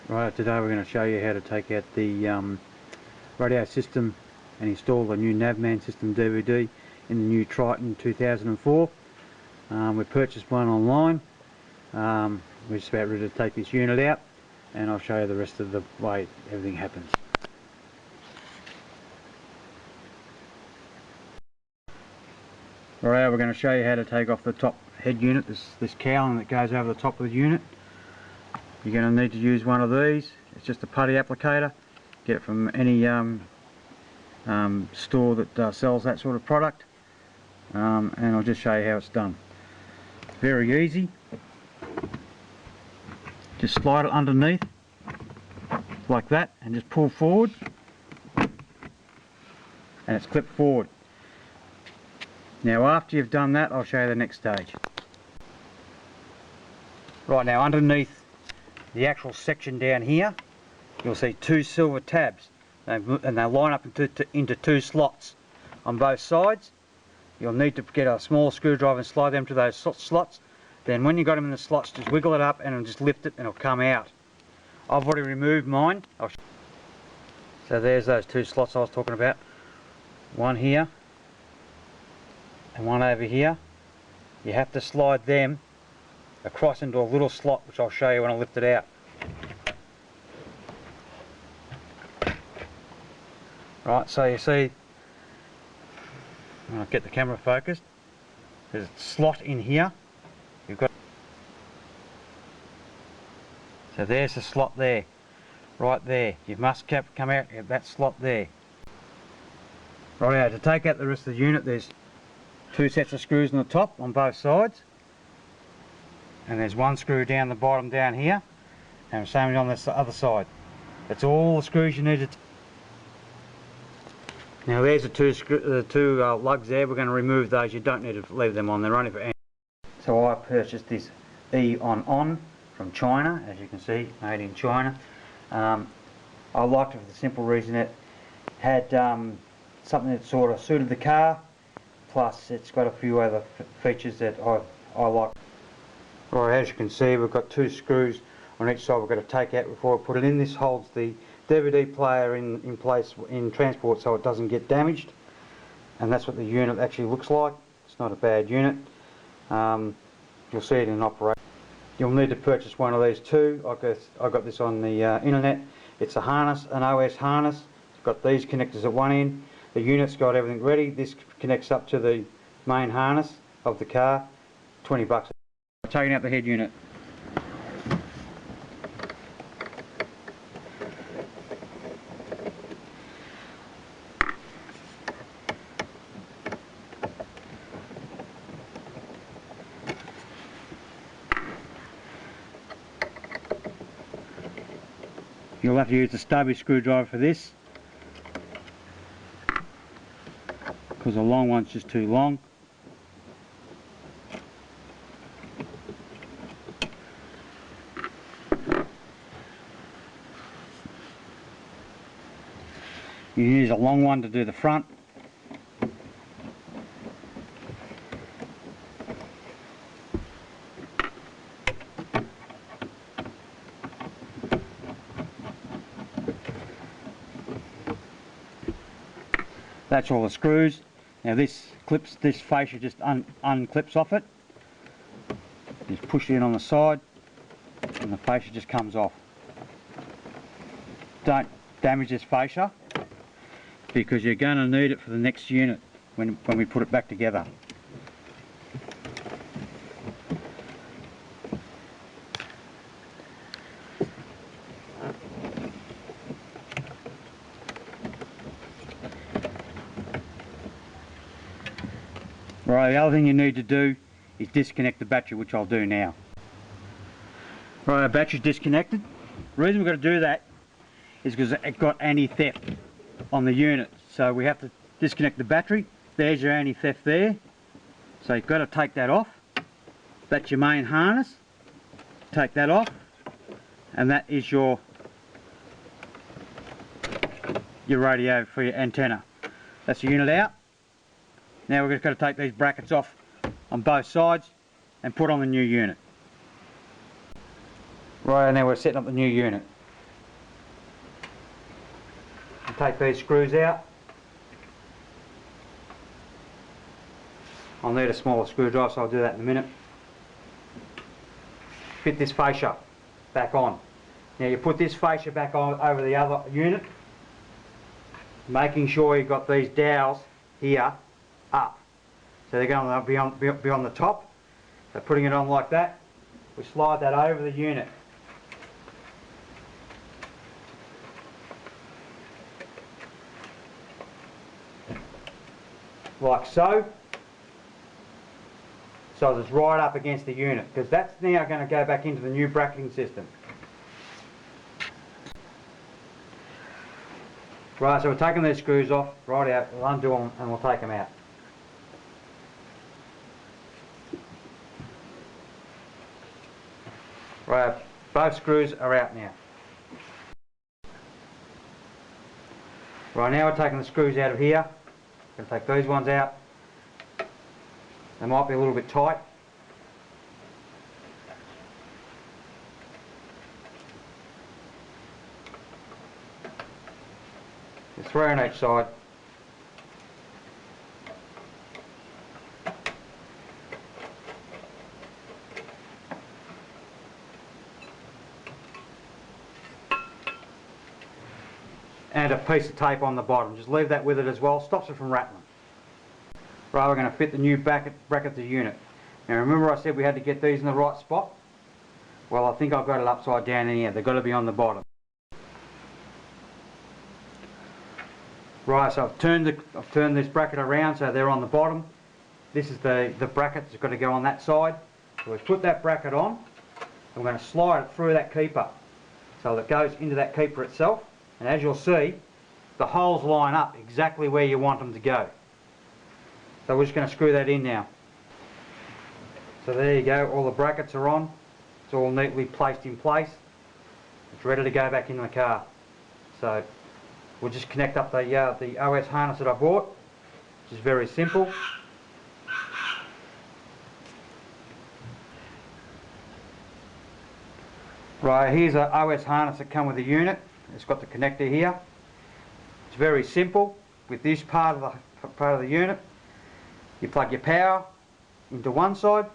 Right, today we're going to show you how to take out the radio system and install the new Navman system DVD in the new Triton 2004. We purchased one online. We're just about ready to take this unit out, and I'll show you the rest of the way everything happens. Right, we're going to show you how to take off the top head unit, this cowling that goes over the top of the unit. You're going to need to use one of these. It's just a putty applicator. Get it from any store that sells that sort of product, and I'll just show you how it's done. Very easy. Just slide it underneath like that and just pull forward, and it's clipped forward. Now after you've done that, I'll show you the next stage. Right, now underneath the actual section down here, you'll see two silver tabs, and they line up into two slots on both sides. You'll need to get a small screwdriver and slide them to those slots. Then when you've got them in the slots, just wiggle it up and just lift it and it'll come out. I've already removed mine. So there's those two slots I was talking about. One here and one over here. You have to slide them across into a little slot, which I'll show you when I lift it out. Right, so you see, I'll get the camera focused, there's a slot in here. You've got, so there's the slot there, right there. You must come out at that slot there. Right, to take out the rest of the unit, there's two sets of screws on the top on both sides, and there's one screw down the bottom down here, and same on this other side. That's all the screws you need to. Now there's the two lugs there. We're going to remove those. You don't need to leave them on. They're only for. So I purchased this Eonon from China, as you can see, made in China. I liked it for the simple reason it had something that sort of suited the car, plus it's got a few other features that I like. Right, as you can see, we've got two screws on each side we've got to take out before we put it in. This holds the DVD player in place in transport so it doesn't get damaged, and that's what the unit actually looks like. It's not a bad unit. You'll see it in operation. You'll need to purchase one of these too. I got this on the internet. It's a harness, an OS harness. It's got these connectors at one end. The unit's got everything ready. This connects up to the main harness of the car. $20. Taking out the head unit. You'll have to use the stubby screwdriver for this, because the long one's just too long. You use a long one to do the front. That's all the screws. Now this fascia just unclips off it. Just push it in on the side and the fascia just comes off. Don't damage this fascia, because you're going to need it for the next unit when we put it back together. Right, the other thing you need to do is disconnect the battery, which I'll do now. Right, our battery's disconnected. The reason we've got to do that is because it got anti-theft on the unit, so we have to disconnect the battery. There's your anti-theft there, so you've got to take that off. That's your main harness. Take that off, and that is your radio for your antenna. That's the unit out. Now we're just going to take these brackets off on both sides and put on the new unit. Right, now we're setting up the new unit. take these screws out. I'll need a smaller screwdriver, so I'll do that in a minute. Fit this fascia back on. Now you put this fascia back on over the other unit, making sure you've got these dowels here up. So they're going to be on the top. So putting it on like that, we slide that over the unit. Like so. So it's right up against the unit, because that's now going to go back into the new bracketing system. Right, so we're taking these screws off, right out, we'll undo them and we'll take them out. Right, both screws are out now. Right, now we're taking the screws out of here. Going to take these ones out. They might be a little bit tight. There's 3 on each side. And a piece of tape on the bottom. Just leave that with it as well. Stops it from rattling. Right, we're going to fit the new bracket to the unit. Now remember I said we had to get these in the right spot? Well, I think I've got it upside down in here. They've got to be on the bottom. Right, so I've turned this bracket around so they're on the bottom. This is the bracket that's got to go on that side. So we put that bracket on, and we're going to slide it through that keeper. So that it goes into that keeper itself. And as you'll see, the holes line up exactly where you want them to go. So we're just going to screw that in now. So there you go, all the brackets are on. It's all neatly placed in place. It's ready to go back in the car. So we'll just connect up the OS harness that I bought, which is very simple. Right, here's an OS harness that comes with the unit. It's got the connector here. It's very simple. With this part of the unit, you plug your power into one side.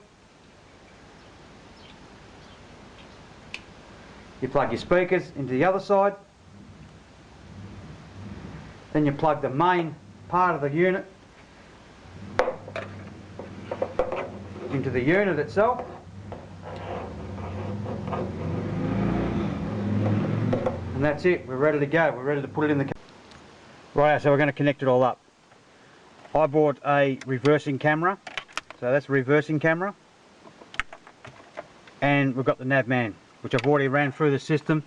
You plug your speakers into the other side. Then you plug the main part of the unit into the unit itself. And that's it, we're ready to go, we're ready to put it in the car. Right, so we're going to connect it all up. I bought a reversing camera, so that's a reversing camera. And we've got the navman, which I've already ran through the system.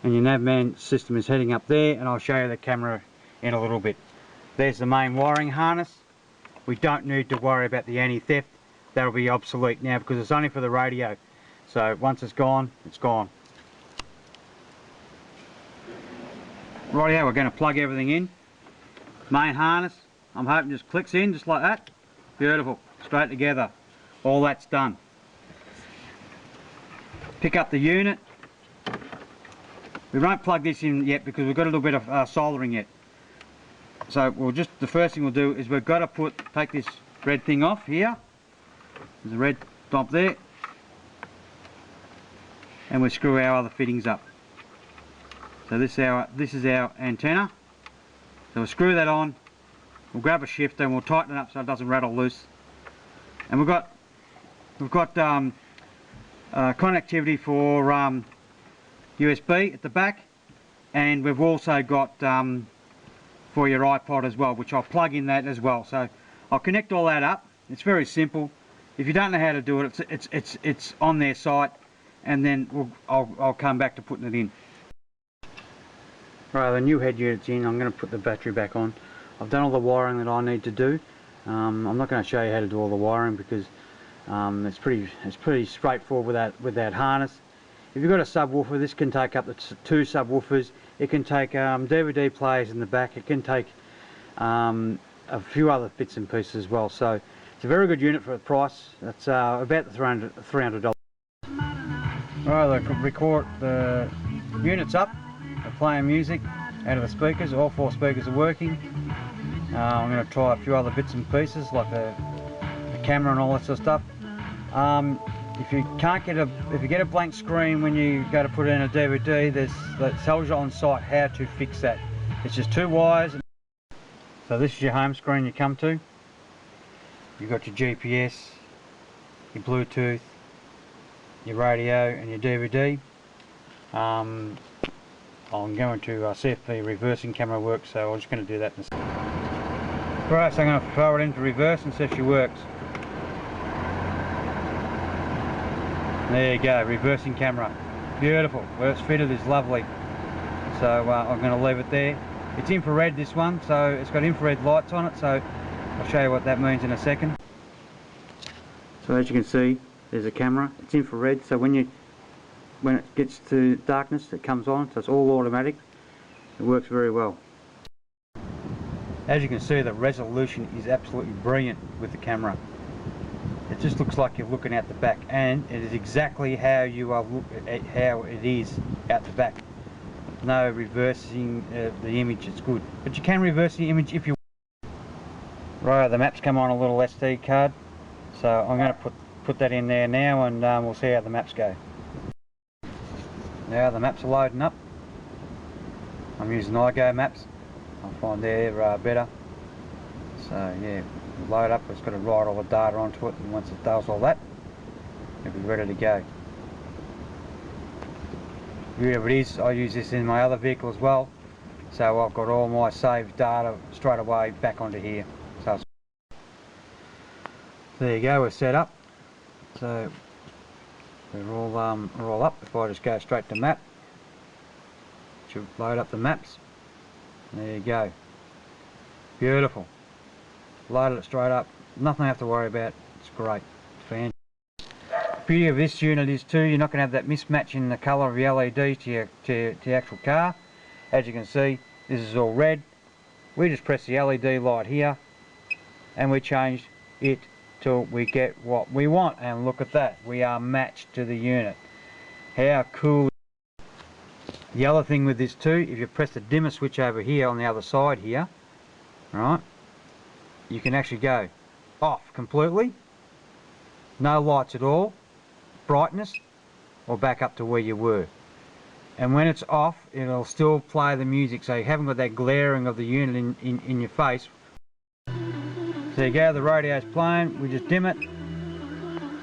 And your navman system is heading up there, and I'll show you the camera in a little bit. There's the main wiring harness. We don't need to worry about the anti-theft. That'll be obsolete now because it's only for the radio. So once it's gone, it's gone. Rightio, we're going to plug everything in. Main harness, I'm hoping just clicks in just like that. Beautiful, straight together. All that's done. Pick up the unit. We won't plug this in yet because we've got a little bit of soldering yet. So the first thing we'll do is we've got to take this red thing off here. There's a red top there. And we screw our other fittings up. So this is our antenna. So we'll screw that on. We'll grab a shifter and we'll tighten it up so it doesn't rattle loose. And we've got connectivity for USB at the back, and we've also got for your iPod as well, which I'll plug in that as well. So I'll connect all that up. It's very simple. If you don't know how to do it, it's on their site, and then I'll come back to putting it in. Right, the new head unit's in. I'm going to put the battery back on. I've done all the wiring that I need to do. I'm not going to show you how to do all the wiring because it's pretty straightforward with that harness. If you've got a subwoofer, this can take up to 2 subwoofers. It can take DVD players in the back. It can take a few other bits and pieces as well. So it's a very good unit for the price. It's about $300. Alright, the unit's up. We're playing music. out of the speakers. All 4 speakers are working. I'm going to try a few other bits and pieces like the camera and all that sort of stuff. If you get a blank screen when you go to put it in a DVD, that tells you on site how to fix that. It's just 2 wires. So this is your home screen you come to. You've got your GPS, your Bluetooth, your radio and your DVD. I'm going to see if the reversing camera works, so I'm just going to do that in a second. Right, so I'm going to throw it into reverse and see if she works. There you go, reversing camera. Beautiful, where it's fitted is lovely. So I'm going to leave it there. It's infrared, this one, so it's got infrared lights on it, so I'll show you what that means in a second. So as you can see, there's a camera. It's infrared, so when it gets to darkness, it comes on, so it's all automatic. It works very well. As you can see, the resolution is absolutely brilliant with the camera. It just looks like you're looking out the back, and it is exactly how you are how it is out the back. No reversing the image. It's good, but you can reverse the image if you want. Right, the maps come on a little SD card, so I'm going to put that in there now, and we'll see how the maps go. Now the maps are loading up. I'm using iGo maps. I find they're better. So yeah, load up. It's got to write all the data onto it, and once it does all that, it'll be ready to go. Wherever it is, I use this in my other vehicle as well, so I've got all my saved data straight away back onto here. So there you go, we're set up. So we're all up. If I just go straight to map, it should load up the maps. There you go. Beautiful. Loaded it straight up. Nothing I have to worry about. It's great. It's fantastic. The beauty of this unit is too, you're not going to have that mismatch in the colour of your LED to the actual car. As you can see, this is all red. We just press the LED light here and we change it till we get what we want, and look at that, we are matched to the unit. How cool. The other thing with this too, if you press the dimmer switch over here on the other side here, right, you can actually go off completely, no lights at all, brightness, or back up to where you were. And when it's off, it'll still play the music, so you haven't got that glaring of the unit in your face. So you go, the radio's playing, we just dim it,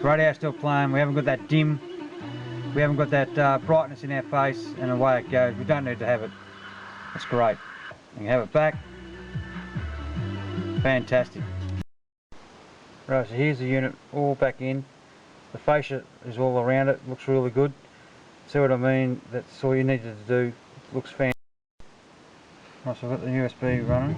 radio's still playing, we haven't got that dim, we haven't got that brightness in our face, and away it goes. We don't need to have it. That's great. You can have it back. Fantastic. Right, so here's the unit all back in. The fascia is all around it, looks really good. See what I mean? That's all you needed to do. It looks fantastic. Right, so I've got the USB running.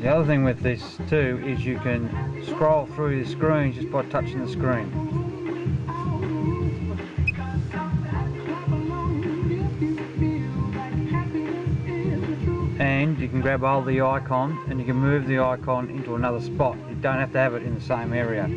The other thing with this too is you can scroll through the screen just by touching the screen. And you can grab hold of the icon and you can move the icon into another spot. You don't have to have it in the same area.